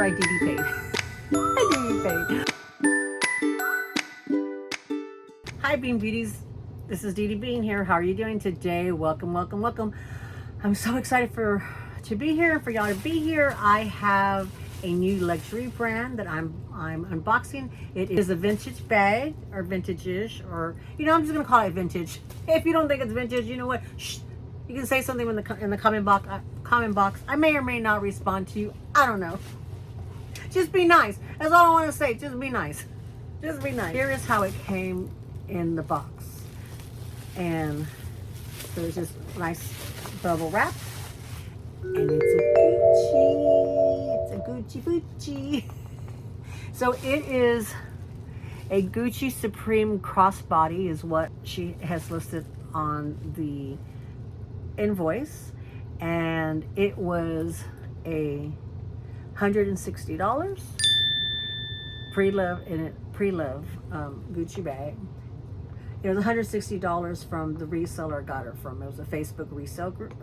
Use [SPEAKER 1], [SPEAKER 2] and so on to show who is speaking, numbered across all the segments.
[SPEAKER 1] I DD paid. I DD paid. Hi Bean Beauties, this is Dee Bean here. How are you doing today? Welcome, welcome, welcome. I'm so excited to be here and for y'all to be here. I have a new luxury brand that I'm unboxing. It is a vintage bag, or vintage-ish, or I'm just gonna call it vintage. If you don't think it's vintage, you know what? Shh. You can say something in the comment box. I may or may not respond to you. I don't know. Just be nice. That's all I want to say. Just be nice. Just be nice. Here is how it came in the box, and so it's just nice bubble wrap, and it's a Gucci. So it is a Gucci Supreme crossbody, is what she has listed on the invoice, and it was a $160 pre-love Gucci bag. It was $160 from the reseller I got it from. It was a Facebook resale group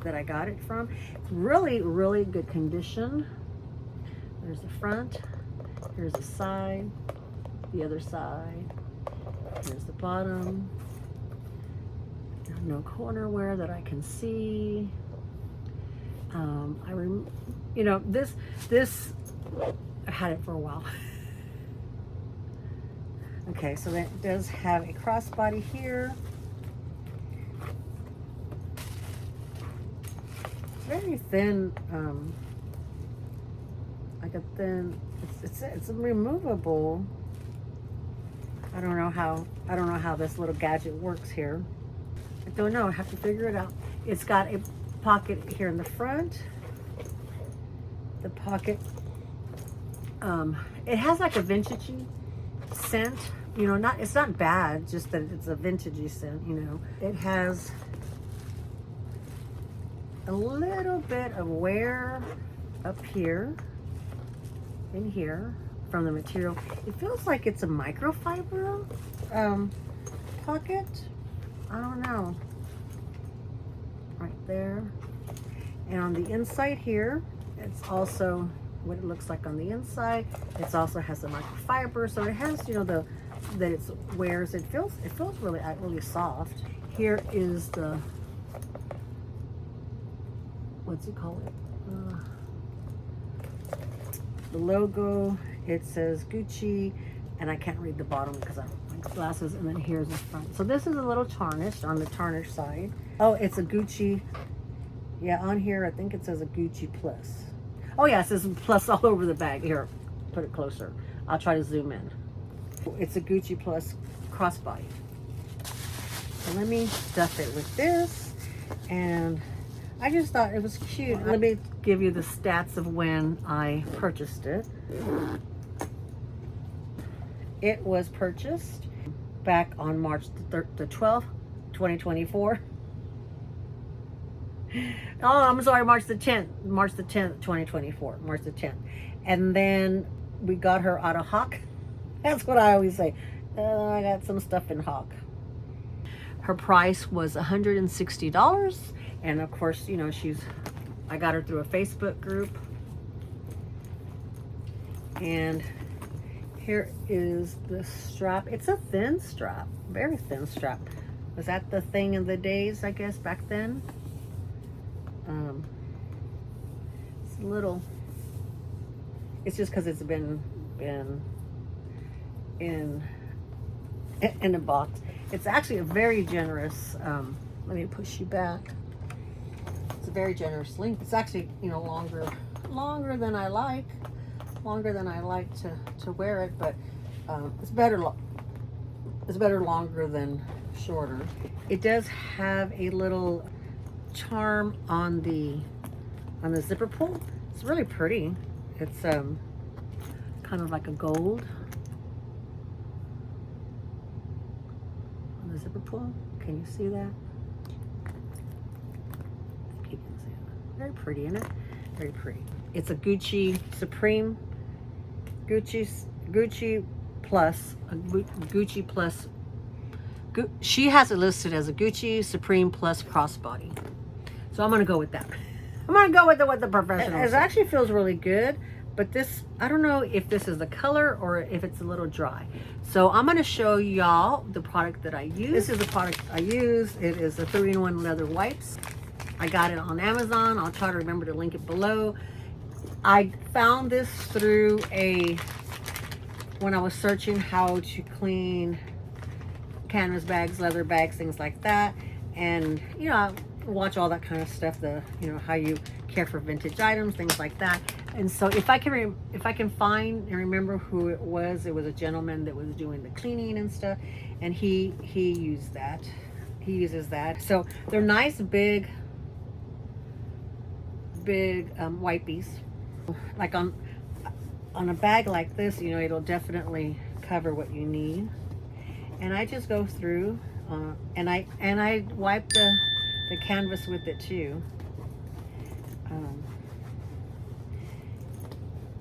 [SPEAKER 1] that I got it from. Really, really good condition. There's the front, here's the side, the other side, here's the bottom. No corner wear that I can see. This I had it for a while. Okay, so that does have a crossbody here. It's very thin, like a thin. It's removable. I don't know how this little gadget works here. I don't know. I have to figure it out. It's got a pocket here in the front. The pocket, it has like a vintagey scent. It's not bad, just that it's a vintagey scent. It has a little bit of wear up here, in here, from the material. It feels like it's a microfiber pocket. I don't know. Right there. And on the inside here, it's also what it looks like on the inside. It also has a microfiber, so it has, that it wears. It feels really soft. Here is the, what's it called? The logo. It says Gucci, and I can't read the bottom because I have my glasses. And then here's the front. So this is a little tarnished on the tarnished side. Oh, it's a Gucci. Yeah, on here I think it says a Gucci Plus. Oh yeah, it says Plus all over the bag. Here, put it closer. I'll try to zoom in. It's a Gucci Plus crossbody. So let me stuff it with this, and I just thought it was cute. Let me give you the stats of when I purchased it. It was purchased back on March the 12th, 2024. Oh, I'm sorry, March the 10th, 2024, March the 10th. And then we got her out of Hawk. That's what I always say. I got some stuff in Hawk. Her price was $160. And of course, I got her through a Facebook group. And here is the strap. It's a thin strap, very thin strap. Was that the thing in the days, I guess, back then? It's a little, it's just because it's been in a box. It's actually a very generous, let me push you back. It's a very generous length. It's actually, longer than I like. Longer than I like to wear it, but it's better longer than shorter. It does have a little charm on the zipper pull. It's really pretty. It's kind of like a gold on the zipper pull. Can you see that? I think you can see it. Very pretty, isn't it? Very pretty. It's a Gucci Supreme, Gucci Plus, a Gucci Plus. She has it listed as a Gucci Supreme Plus crossbody. So I'm gonna go with that. I'm gonna go with what the professional. It actually feels really good, but this, I don't know if this is the color or if it's a little dry. So I'm gonna show y'all the product that I use. This is the product I use. It is a 3-in-1 leather wipes. I got it on Amazon. I'll try to remember to link it below. I found this through when I was searching how to clean canvas bags, leather bags, things like that. And, you know, I watch all that kind of stuff, you know, how you care for vintage items, things like that. And so if I can find and remember who it was a gentleman that was doing the cleaning and stuff, and he uses that. So they're nice big wipies. Like on a bag like this, you know, it'll definitely cover what you need. And I just go through and I wipe the canvas with it too,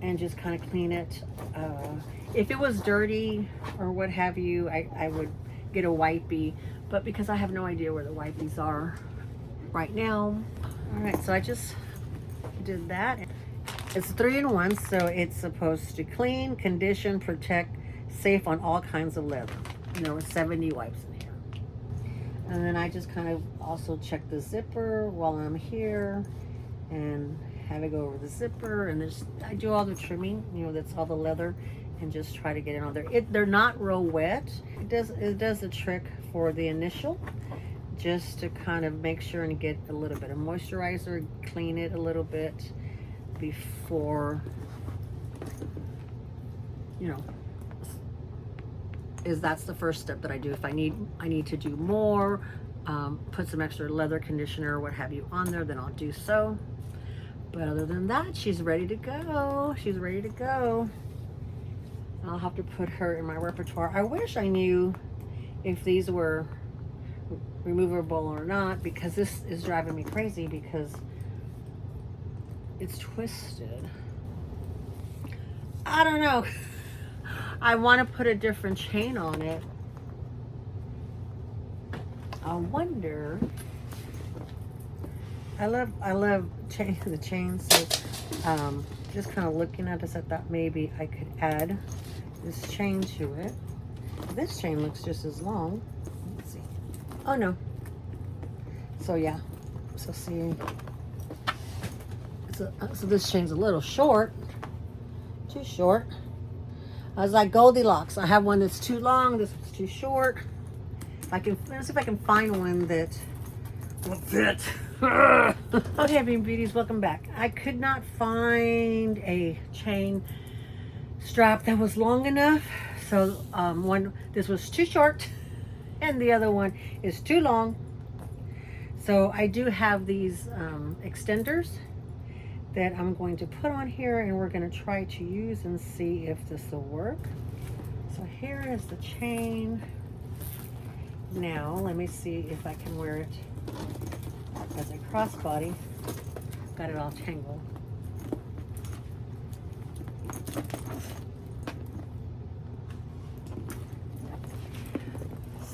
[SPEAKER 1] and just kind of clean it. If it was dirty or what have you, I would get a wipey, but because I have no idea where the wipies are right now. All right, so I just did that. It's 3-in-1, so it's supposed to clean, condition, protect, safe on all kinds of leather. You know, with 70 wipes in here. And then I just kind of also check the zipper while I'm here and have it go over the zipper, and I do all the trimming, you know, that's all the leather, and just try to get it on there. They're not real wet. It does a trick for the initial, just to kind of make sure and get a little bit of moisturizer, clean it a little bit before, you know, that's the first step that I do. If I need to do more, put some extra leather conditioner or what have you on there, then I'll do so. But other than that, she's ready to go. She's ready to go. I'll have to put her in my repertoire. I wish I knew if these were removable or not, because this is driving me crazy because it's twisted. I don't know. I want to put a different chain on it. I wonder. I love the chains. So just kind of looking at this, I thought maybe I could add this chain to it. This chain looks just as long. Let's see. Oh no. So yeah. So see. So this chain's a little short. Too short. I was like Goldilocks. I have one that's too long. This one's too short. Let's see if I can find one that will fit. Okay, Bean Beauties, welcome back. I could not find a chain strap that was long enough. So this was too short, and the other one is too long. So I do have these extenders that I'm going to put on here, and we're going to try to use and see if this will work. So here is the chain. Now let me see if I can wear it as a crossbody. Got it all tangled.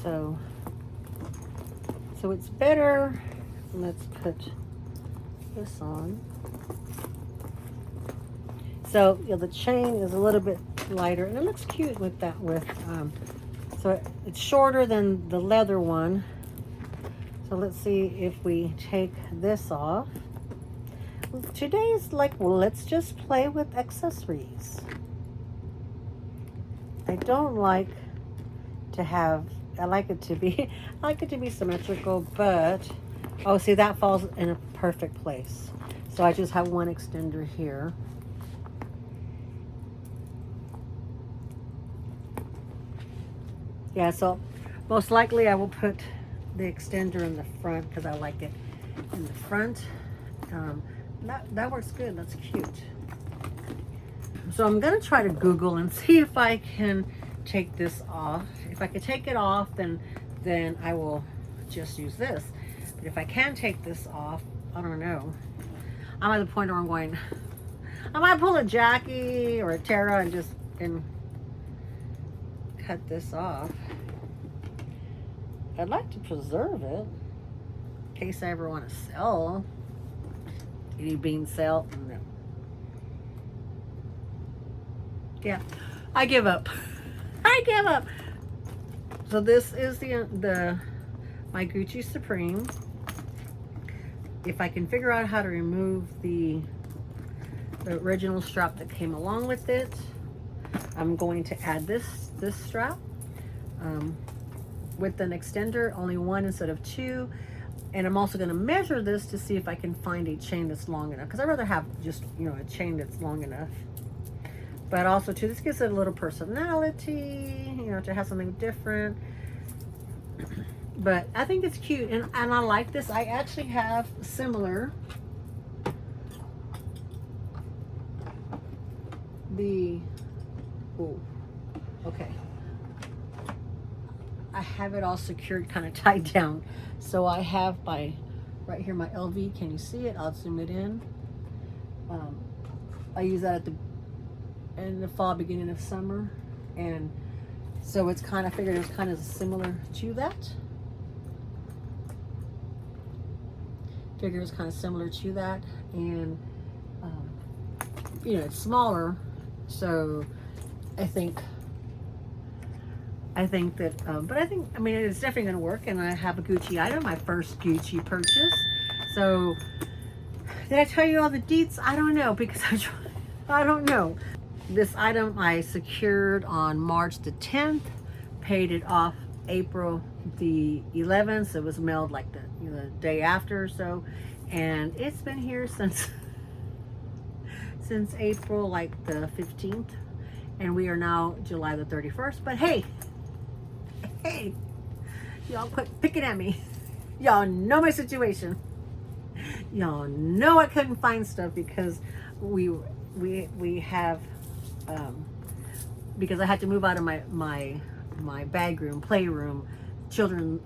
[SPEAKER 1] So it's better. Let's put this on. So you know, the chain is a little bit lighter, and it looks cute with that. So it's shorter than the leather one. So let's see if we take this off. Today's like, well, let's just play with accessories. I don't like to have. I like it to be symmetrical, but oh, see, that falls in a perfect place. So I just have one extender here. Yeah, so most likely I will put the extender in the front because I like it in the front. That works good. That's cute. So I'm gonna try to Google and see if I can take this off. If I could take it off, then I will just use this. But if I can take this off, I don't know. I'm at the point where I'm going, I might pull a Jackie or a Tara and just cut this off. I'd like to preserve it in case I ever want to sell Any bean sale? No. Yeah, I give up. I give up. So this is my Gucci Supreme. If I can figure out how to remove the original strap that came along with it, I'm going to add this strap with an extender, only one instead of two. And I'm also going to measure this to see if I can find a chain that's long enough, because I'd rather have just, you know, a chain that's long enough. But also too, this gives it a little personality, you know, to have something different. But I think it's cute, and I like this. I actually have similar, okay. I have it all secured, kind of tied down. So I have right here my LV. Can you see it? I'll zoom it in. I use that in the fall, beginning of summer, and so it's kind of figured it's kind of similar to that. It's kind of similar to that, and you know, it's smaller, so I think that, but I mean, it's definitely going to work. And I have a Gucci item, my first Gucci purchase. So did I tell you all the deets? I don't know, because I don't know. This item I secured on March the 10th, paid it off April the 11th. It was mailed like the day after or so, and it's been here since April like the 15th, and we are now July the 31st. But hey, y'all quit picking at me. Y'all know my situation. Y'all know I couldn't find stuff because we have because I had to move out of my bag room, playroom,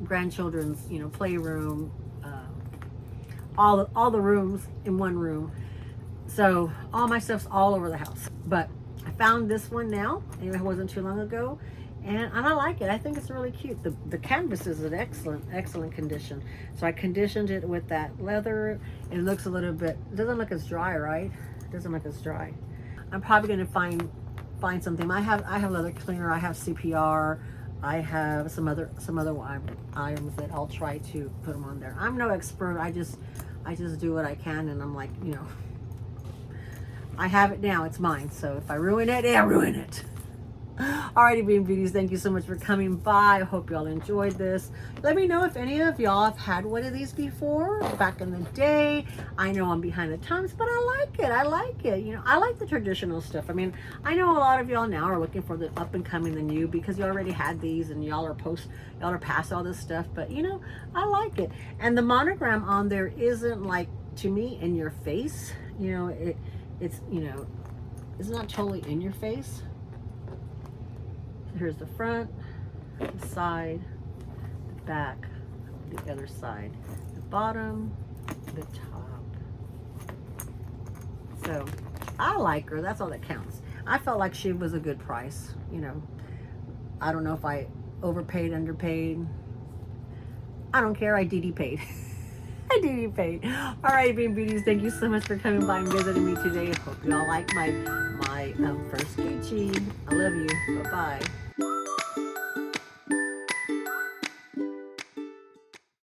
[SPEAKER 1] grandchildren's, you know, playroom, all the rooms in one room. So all my stuff's all over the house. But I found this one now, and it wasn't too long ago, and I like it. I think it's really cute. The canvas is in excellent condition. So I conditioned it with that leather. It looks a little bit, it doesn't look as dry, right? It doesn't look as dry. I'm probably gonna find something. I have leather cleaner, I have CPR, I have some other items that I'll try to put them on there. I'm no expert. I just do what I can, and I'm like, you know, I have it now, it's mine. So if I ruin it, I ruin it. Alrighty, Bean Beauties, thank you so much for coming by. I hope y'all enjoyed this. Let me know if any of y'all have had one of these before, back in the day. I know I'm behind the times, but I like it. You know, I like the traditional stuff. I mean, I know a lot of y'all now are looking for the up and coming, the new, because you already had these and y'all are past all this stuff. But you know, I like it. And the monogram on there isn't like, to me, in your face. You know, it's, you know, it's not totally in your face. Here's the front, the side, the back, the other side, the bottom, the top. So I like her. That's all that counts. I felt like she was a good price. You know, I don't know if I overpaid, underpaid. I don't care. I DD paid. I DD paid. All right, Bean Beauties, thank you so much for coming by and visiting me today. I hope y'all like my first Gucci. I love you. Bye-bye.